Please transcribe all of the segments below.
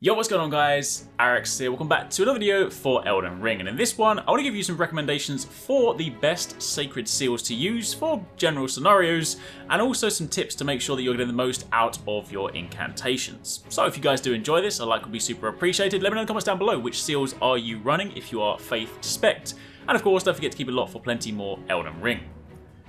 Yo, what's going on guys? HyperX here, welcome back to another video for Elden Ring, and in this one I want to give you some recommendations for the best sacred seals to use for general scenarios, and also some tips to make sure that you're getting the most out of your incantations. So if you guys do enjoy this, a like would be super appreciated. Let me know in the comments down below which seals are you running if you are Faith Specced, and of course don't forget to keep it locked for plenty more Elden Ring.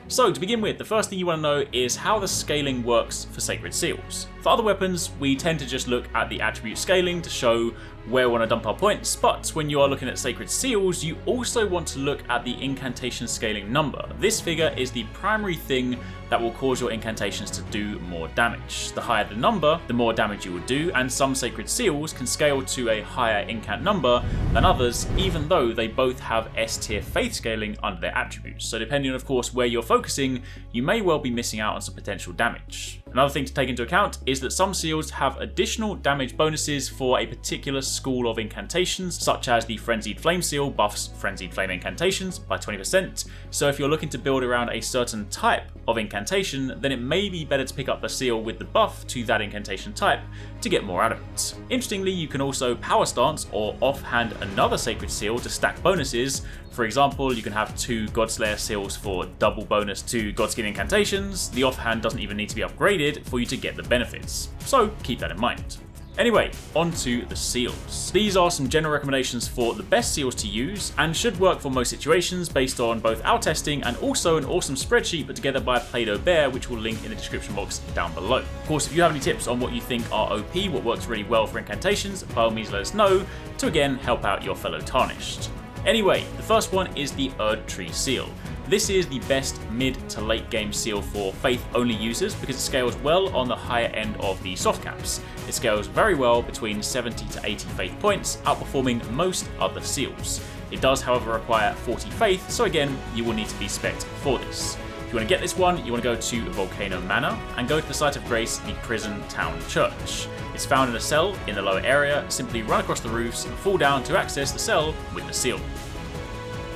So to begin with, the first thing you want to know is how the scaling works for sacred seals. For other weapons, we tend to just look at the attribute scaling to show where we want to dump our points, but when you are looking at sacred seals, you also want to look at the incantation scaling number. This figure is the primary thing that will cause your incantations to do more damage. The higher the number, the more damage you will do, and some sacred seals can scale to a higher incant number than others, even though they both have S tier faith scaling under their attributes. So depending on, of course, where you're focusing, you may well be missing out on some potential damage. Another thing to take into account is that some seals have additional damage bonuses for a particular school of incantations, such as the Frenzied Flame seal buffs Frenzied Flame incantations by 20%. So if you're looking to build around a certain type of incantation, then it may be better to pick up a seal with the buff to that incantation type to get more out of it. Interestingly, you can also power stance or offhand another sacred seal to stack bonuses. For example, you can have 2 Godslayer seals for double bonus to Godskin incantations. The offhand doesn't even need to be upgraded for you to get the benefits, so keep that in mind. Anyway, on to the seals. These are some general recommendations for the best seals to use and should work for most situations based on both our testing and also an awesome spreadsheet put together by PLAYDOHBEAR, which will link in the description box down below. Of course, if you have any tips on what you think are OP, what works really well for incantations, by all means let us know to again help out your fellow Tarnished. Anyway, the first one is the Erdtree Seal. This is the best mid to late game seal for faith only users because it scales well on the higher end of the soft caps. It scales very well between 70 to 80 faith points, outperforming most other seals. It does however require 40 faith, so again you will need to be specced for this. If you want to get this one, you want to go to Volcano Manor and go to the site of Grace, the Prison Town Church. It's found in a cell in the lower area. Simply run across the roofs and fall down to access the cell with the seal.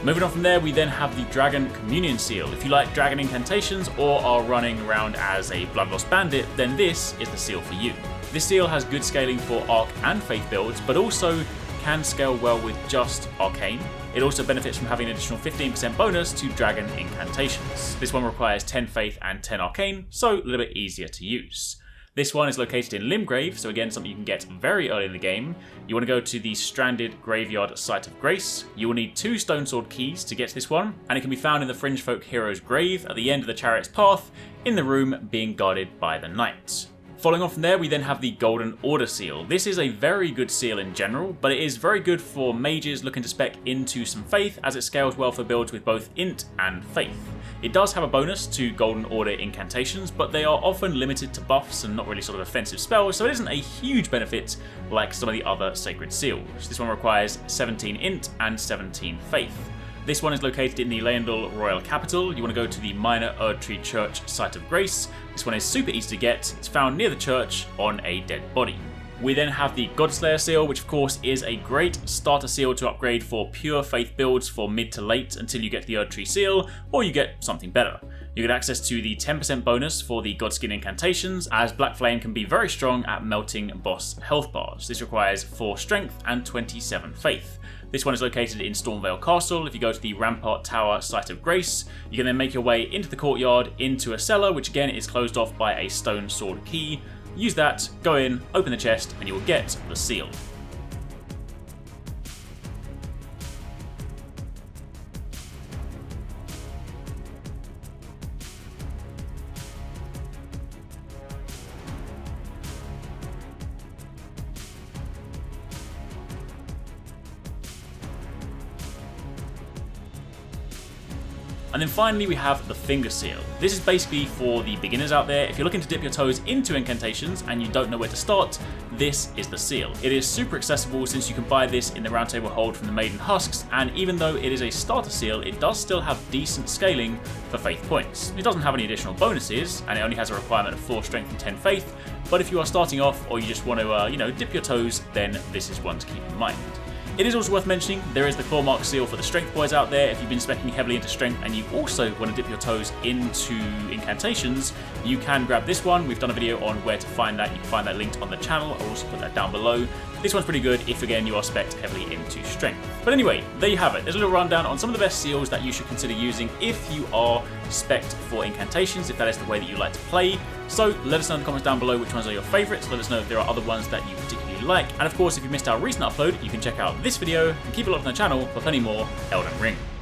Moving on from there, we then have the Dragon Communion Seal. If you like dragon incantations or are running around as a Bloodlost Bandit, then this is the seal for you. This seal has good scaling for Arc and Faith builds, but also can scale well with just Arcane. It also benefits from having an additional 15% bonus to Dragon incantations. This one requires 10 Faith and 10 Arcane, so a little bit easier to use. This one is located in Limgrave, so again something you can get very early in the game. You want to go to the Stranded Graveyard Site of Grace. You will need 2 Stone Sword keys to get to this one, and it can be found in the Fringe Folk Hero's grave at the end of the Chariot's Path, in the room being guarded by the Knight. Following on from there, we then have the Golden Order Seal. This is a very good seal in general, but it is very good for mages looking to spec into some faith as it scales well for builds with both int and faith. It does have a bonus to Golden Order incantations, but they are often limited to buffs and not really sort of offensive spells, so it isn't a huge benefit like some of the other sacred seals. This one requires 17 int and 17 faith. This one is located in the Leyendal Royal Capital. You want to go to the Minor Erdtree Church Site of Grace. This one is super easy to get. It's found near the church on a dead body. We then have the Godslayer seal, which of course is a great starter seal to upgrade for pure faith builds for mid to late until you get the Erdtree seal, or you get something better. You get access to the 10% bonus for the Godskin incantations, as Black Flame can be very strong at melting boss health bars. This requires 4 strength and 27 faith. This one is located in Stormvale Castle. If you go to the Rampart Tower Site of Grace, you can then make your way into the courtyard, into a cellar, which again is closed off by a stone sword key. Use that, go in, open the chest, and you will get the seal. And then finally we have the Finger Seal. This is basically for the beginners out there. If you're looking to dip your toes into incantations and you don't know where to start, this is the seal. It is super accessible since you can buy this in the Round Table Hold from the Maiden Husks, and even though it is a starter seal, it does still have decent scaling for faith points. It doesn't have any additional bonuses, and it only has a requirement of 4 strength and 10 faith, but if you are starting off or you just want to dip your toes, then this is one to keep in mind. It is also worth mentioning there is the claw mark seal for the strength boys out there. If you've been specking heavily into strength and you also want to dip your toes into incantations, you can grab this one. We've done a video on where to find that. You can find that linked on the channel. I'll also put that down below. This one's pretty good if, again, you are spec'd heavily into strength. But anyway, there you have it. There's a little rundown on some of the best seals that you should consider using if you are spec'd for incantations, if that is the way that you like to play. So let us know in the comments down below which ones are your favourites. Let us know if there are other ones that you particularly like. And of course, if you missed our recent upload, you can check out this video and keep it locked on the channel for plenty more Elden Ring.